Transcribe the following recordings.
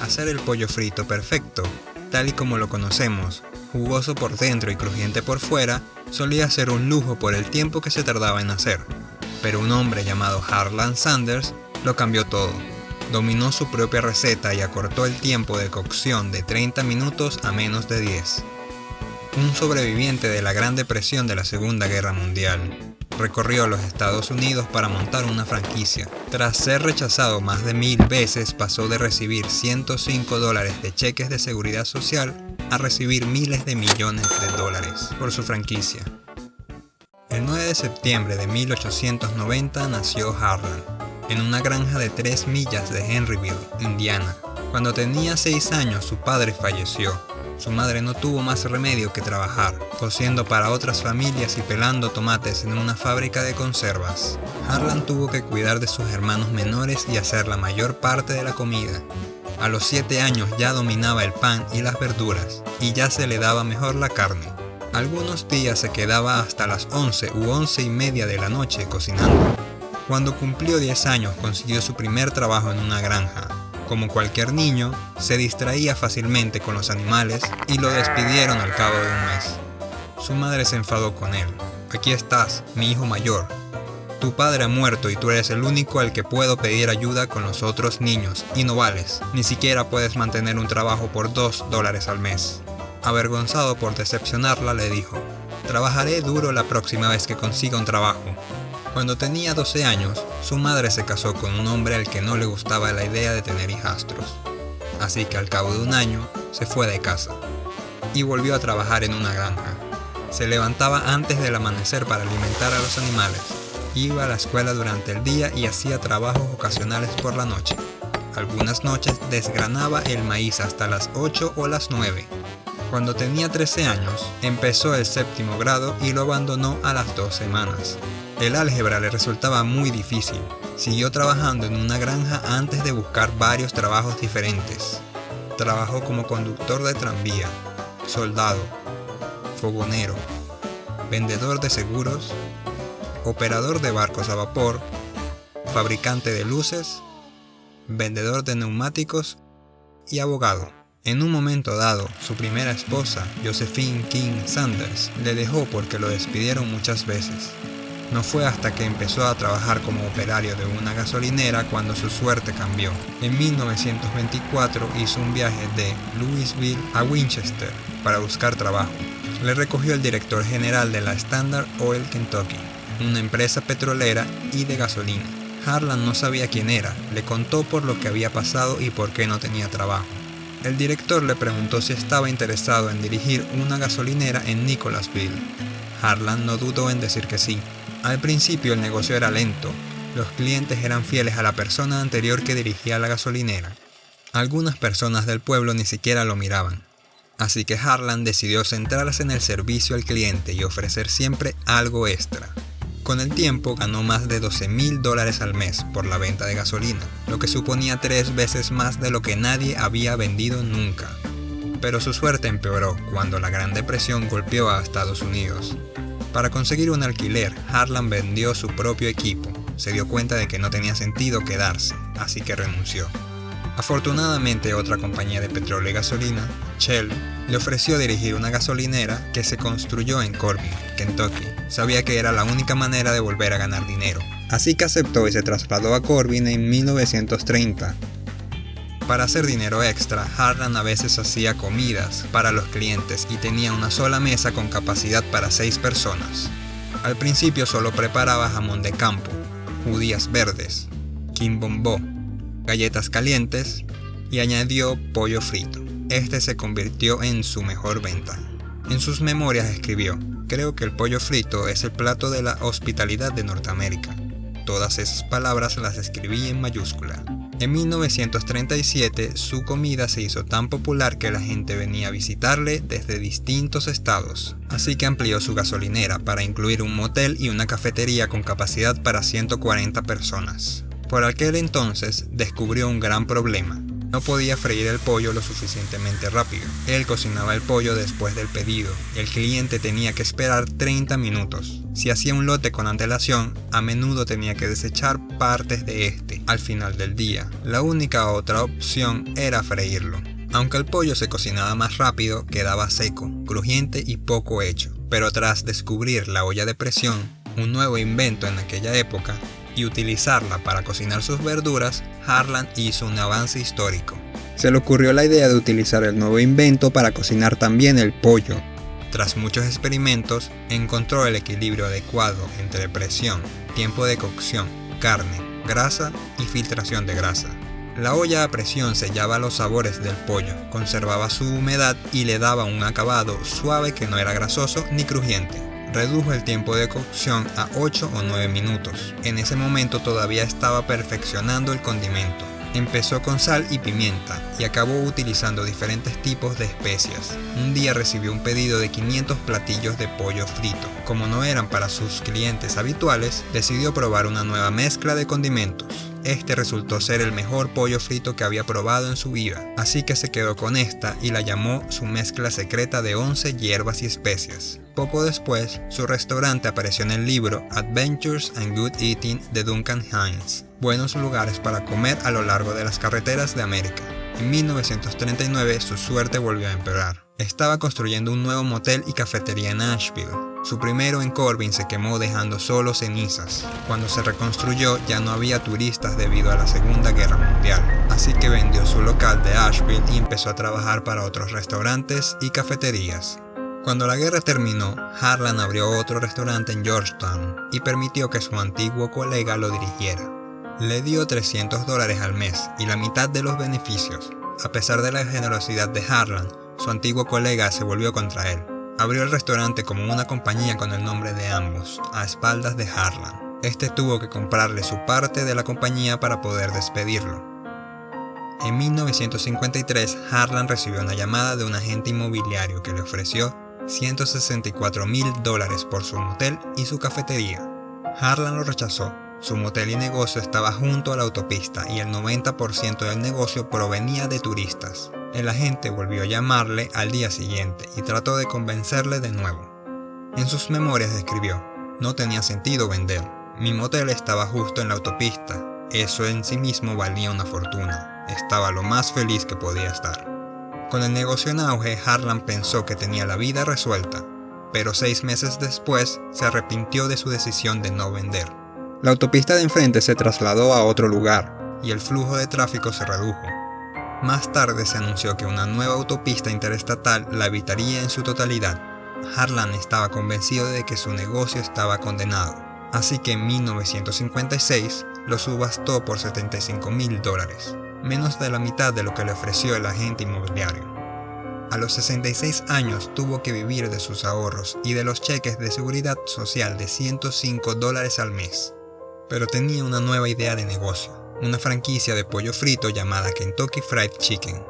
hacer el pollo frito perfecto, tal y como lo conocemos, jugoso por dentro y crujiente por fuera, solía ser un lujo por el tiempo que se tardaba en hacer. Pero un hombre llamado Harlan Sanders lo cambió todo. Dominó su propia receta y acortó el tiempo de cocción de 30 minutos a menos de 10. Un sobreviviente de la Gran Depresión de la Segunda Guerra Mundial, recorrió los Estados Unidos para montar una franquicia. Tras ser rechazado más de 1000 veces, pasó de recibir $105 de cheques de seguridad social a recibir miles de millones de dólares por su franquicia. El 9 de septiembre de 1890 nació Harlan, en una granja de 3 millas de Henryville, Indiana. Cuando tenía 6 años, su padre falleció. Su madre no tuvo más remedio que trabajar, cosiendo para otras familias y pelando tomates en una fábrica de conservas. Harlan tuvo que cuidar de sus hermanos menores y hacer la mayor parte de la comida. A los 7 años ya dominaba el pan y las verduras, y ya se le daba mejor la carne. Algunos días se quedaba hasta las 11 u 11:30 de la noche cocinando. Cuando cumplió 10 años consiguió su primer trabajo en una granja. Como cualquier niño, se distraía fácilmente con los animales y lo despidieron al cabo de un mes. Su madre se enfadó con él. «Aquí estás, mi hijo mayor. Tu padre ha muerto y tú eres el único al que puedo pedir ayuda con los otros niños y no vales. Ni siquiera puedes mantener un trabajo por $2 al mes». Avergonzado por decepcionarla, le dijo: «Trabajaré duro la próxima vez que consiga un trabajo». Cuando tenía 12 años, su madre se casó con un hombre al que no le gustaba la idea de tener hijastros. Así que al cabo de un año, se fue de casa y volvió a trabajar en una granja. Se levantaba antes del amanecer para alimentar a los animales. Iba a la escuela durante el día y hacía trabajos ocasionales por la noche. Algunas noches desgranaba el maíz hasta las 8 o las 9. Cuando tenía 13 años, empezó el 7º grado y lo abandonó a las 2 semanas. El álgebra le resultaba muy difícil. Siguió trabajando en una granja antes de buscar varios trabajos diferentes. Trabajó como conductor de tranvía, soldado, fogonero, vendedor de seguros, operador de barcos a vapor, fabricante de luces, vendedor de neumáticos y abogado. En un momento dado, su primera esposa, Josephine King Sanders, le dejó porque lo despidieron muchas veces. No fue hasta que empezó a trabajar como operario de una gasolinera cuando su suerte cambió. En 1924 hizo un viaje de Louisville a Winchester para buscar trabajo. Le recogió el director general de la Standard Oil Kentucky, una empresa petrolera y de gasolina. Harlan no sabía quién era, le contó por lo que había pasado y por qué no tenía trabajo. El director le preguntó si estaba interesado en dirigir una gasolinera en Nicholasville. Harlan no dudó en decir que sí. Al principio el negocio era lento. Los clientes eran fieles a la persona anterior que dirigía la gasolinera. Algunas personas del pueblo ni siquiera lo miraban. Así que Harlan decidió centrarse en el servicio al cliente y ofrecer siempre algo extra. Con el tiempo ganó más de $12,000 al mes por la venta de gasolina, lo que suponía 3 veces más de lo que nadie había vendido nunca. Pero su suerte empeoró cuando la Gran Depresión golpeó a Estados Unidos. Para conseguir un alquiler, Harlan vendió su propio equipo. Se dio cuenta de que no tenía sentido quedarse, así que renunció. Afortunadamente, otra compañía de petróleo y gasolina, Shell, le ofreció dirigir una gasolinera que se construyó en Corbin, Kentucky. Sabía que era la única manera de volver a ganar dinero. Así que aceptó y se trasladó a Corbin en 1930. Para hacer dinero extra, Harlan a veces hacía comidas para los clientes y tenía una sola mesa con capacidad para 6 personas. Al principio solo preparaba jamón de campo, judías verdes, quimbombó, galletas calientes y añadió pollo frito. Este se convirtió en su mejor venta. En sus memorias escribió: «Creo que el pollo frito es el plato de la hospitalidad de Norteamérica». Todas esas palabras las escribí en mayúscula. En 1937 su comida se hizo tan popular que la gente venía a visitarle desde distintos estados, así que amplió su gasolinera para incluir un motel y una cafetería con capacidad para 140 personas. Por aquel entonces descubrió un gran problema: No podía freír el pollo lo suficientemente rápido. Él cocinaba el pollo después del pedido. El cliente tenía que esperar 30 minutos. Si hacía un lote con antelación, a menudo tenía que desechar partes de este al final del día. La única otra opción era freírlo. Aunque el pollo se cocinaba más rápido, quedaba seco, crujiente y poco hecho. Pero tras descubrir la olla de presión, un nuevo invento en aquella época, y utilizarla para cocinar sus verduras, Harlan hizo un avance histórico. Se le ocurrió la idea de utilizar el nuevo invento para cocinar también el pollo. Tras muchos experimentos, encontró el equilibrio adecuado entre presión, tiempo de cocción, carne, grasa y filtración de grasa. La olla a presión sellaba los sabores del pollo, conservaba su humedad y le daba un acabado suave que no era grasoso ni crujiente. Redujo el tiempo de cocción a 8 o 9 minutos. En ese momento todavía estaba perfeccionando el condimento. Empezó con sal y pimienta y acabó utilizando diferentes tipos de especias. Un día recibió un pedido de 500 platillos de pollo frito. Como no eran para sus clientes habituales, decidió probar una nueva mezcla de condimentos. Este resultó ser el mejor pollo frito que había probado en su vida, así que se quedó con esta y la llamó su mezcla secreta de 11 hierbas y especias. Poco después, su restaurante apareció en el libro Adventures and Good Eating de Duncan Hines, buenos lugares para comer a lo largo de las carreteras de América. En 1939 su suerte volvió a empeorar. Estaba construyendo un nuevo motel y cafetería en Asheville. Su primero en Corbin se quemó dejando solo cenizas. Cuando se reconstruyó ya no había turistas debido a la Segunda Guerra Mundial, así que vendió su local de Asheville y empezó a trabajar para otros restaurantes y cafeterías. Cuando la guerra terminó, Harlan abrió otro restaurante en Georgetown y permitió que su antiguo colega lo dirigiera. Le dio $300 al mes y la mitad de los beneficios. A pesar de la generosidad de Harlan, su antiguo colega se volvió contra él. Abrió el restaurante como una compañía con el nombre de ambos, a espaldas de Harlan. Este tuvo que comprarle su parte de la compañía para poder despedirlo. En 1953, Harlan recibió una llamada de un agente inmobiliario que le ofreció $164,000 por su motel y su cafetería. Harlan lo rechazó. Su motel y negocio estaba junto a la autopista y el 90% del negocio provenía de turistas. El agente volvió a llamarle al día siguiente y trató de convencerle de nuevo. En sus memorias escribió: "No tenía sentido vender. Mi motel estaba justo en la autopista. Eso en sí mismo valía una fortuna. Estaba lo más feliz que podía estar". Con el negocio en auge, Harlan pensó que tenía la vida resuelta, pero 6 meses después se arrepintió de su decisión de no vender. La autopista de enfrente se trasladó a otro lugar y el flujo de tráfico se redujo. Más tarde se anunció que una nueva autopista interestatal la evitaría en su totalidad. Harlan estaba convencido de que su negocio estaba condenado, así que en 1956 lo subastó por $75,000, menos de la mitad de lo que le ofreció el agente inmobiliario. A los 66 años tuvo que vivir de sus ahorros y de los cheques de seguridad social de $105 al mes. Pero tenía una nueva idea de negocio, una franquicia de pollo frito llamada Kentucky Fried Chicken.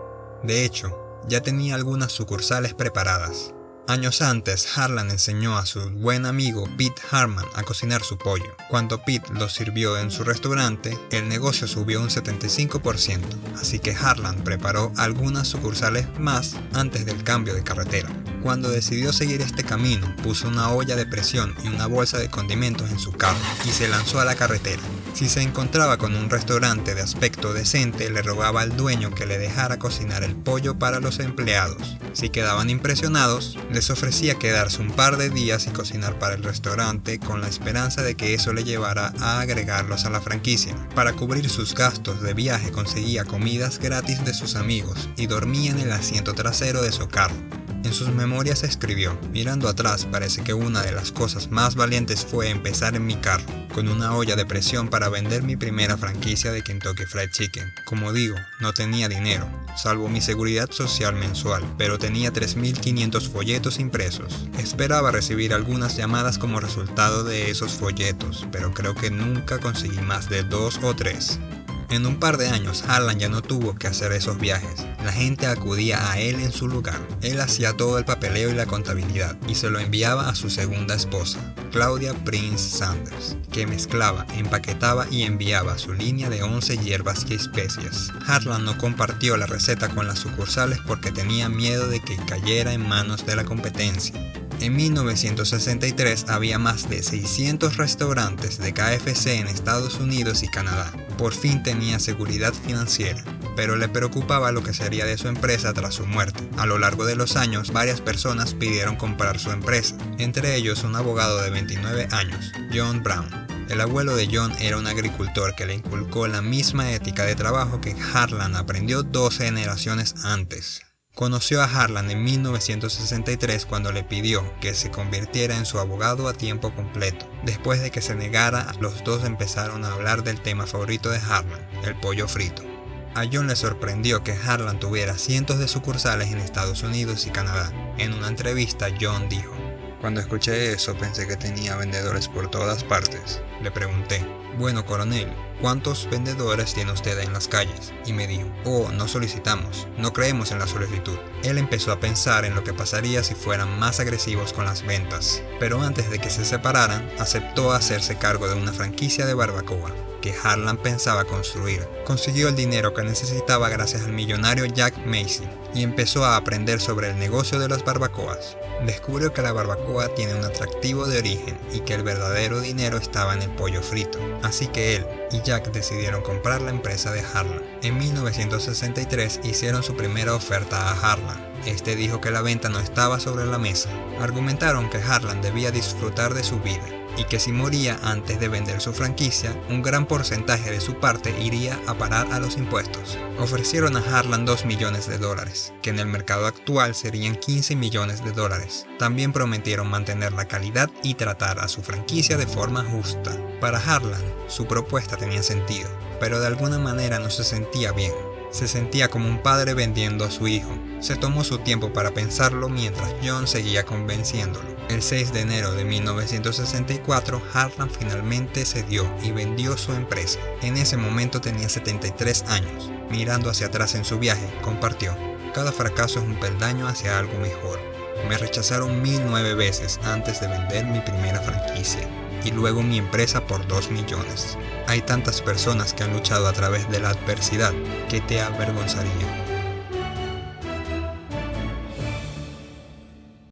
De hecho, ya tenía algunas sucursales preparadas. Años antes, Harlan enseñó a su buen amigo Pete Harman a cocinar su pollo. Cuando Pete lo sirvió en su restaurante, el negocio subió un 75%, así que Harlan preparó algunas sucursales más antes del cambio de carretera. Cuando decidió seguir este camino, puso una olla de presión y una bolsa de condimentos en su carro y se lanzó a la carretera. Si se encontraba con un restaurante de aspecto decente, le rogaba al dueño que le dejara cocinar el pollo para los empleados. Si quedaban impresionados, les ofrecía quedarse un par de días y cocinar para el restaurante con la esperanza de que eso le llevara a agregarlos a la franquicia. Para cubrir sus gastos de viaje conseguía comidas gratis de sus amigos y dormía en el asiento trasero de su carro. En sus memorias escribió: "Mirando atrás, parece que una de las cosas más valientes fue empezar en mi carro, con una olla de presión para vender mi primera franquicia de Kentucky Fried Chicken. Como digo, no tenía dinero, salvo mi seguridad social mensual, pero tenía 3.500 folletos impresos. Esperaba recibir algunas llamadas como resultado de esos folletos, pero creo que nunca conseguí más de 2 o 3. En un par de años, Harlan ya no tuvo que hacer esos viajes. La gente acudía a él en su lugar. Él hacía todo el papeleo y la contabilidad y se lo enviaba a su segunda esposa, Claudia Prince Sanders, que mezclaba, empaquetaba y enviaba su línea de 11 hierbas y especias. Harlan no compartió la receta con las sucursales porque tenía miedo de que cayera en manos de la competencia. En 1963 había más de 600 restaurantes de KFC en Estados Unidos y Canadá. Por fin tenía seguridad financiera, pero le preocupaba lo que sería de su empresa tras su muerte. A lo largo de los años, varias personas pidieron comprar su empresa, entre ellos un abogado de 29 años, John Brown. El abuelo de John era un agricultor que le inculcó la misma ética de trabajo que Harlan aprendió 12 generaciones antes. Conoció a Harlan en 1963 cuando le pidió que se convirtiera en su abogado a tiempo completo. Después de que se negara, los dos empezaron a hablar del tema favorito de Harlan, el pollo frito. A John le sorprendió que Harlan tuviera cientos de sucursales en Estados Unidos y Canadá. En una entrevista, John dijo: "Cuando escuché eso pensé que tenía vendedores por todas partes. Le pregunté: 'Bueno, coronel, ¿cuántos vendedores tiene usted en las calles?' Y me dijo: 'Oh, no solicitamos, no creemos en la solicitud'". Él empezó a pensar en lo que pasaría si fueran más agresivos con las ventas, pero antes de que se separaran, aceptó hacerse cargo de una franquicia de barbacoa que Harlan pensaba construir. Consiguió el dinero que necesitaba gracias al millonario Jack Macy y empezó a aprender sobre el negocio de las barbacoas. Descubrió que la barbacoa tiene un atractivo de origen y que el verdadero dinero estaba en el pollo frito. Así que él y Jack decidieron comprar la empresa de Harlan. En 1963 hicieron su primera oferta a Harlan. Este dijo que la venta no estaba sobre la mesa. Argumentaron que Harlan debía disfrutar de su vida y que si moría antes de vender su franquicia, un gran porcentaje de su parte iría a parar a los impuestos. Ofrecieron a Harlan $2 millones, que en el mercado actual serían $15 millones. También prometieron mantener la calidad y tratar a su franquicia de forma justa. Para Harlan, su propuesta tenía sentido, pero de alguna manera no se sentía bien. Se sentía como un padre vendiendo a su hijo. Se tomó su tiempo para pensarlo mientras John seguía convenciéndolo. El 6 de enero de 1964, Harlan finalmente cedió y vendió su empresa. En ese momento tenía 73 años. Mirando hacia atrás en su viaje, compartió: "Cada fracaso es un peldaño hacia algo mejor. Me rechazaron 1009 veces antes de vender mi primera franquicia y luego mi empresa por $2 millones. Hay tantas personas que han luchado a través de la adversidad que te avergonzaría".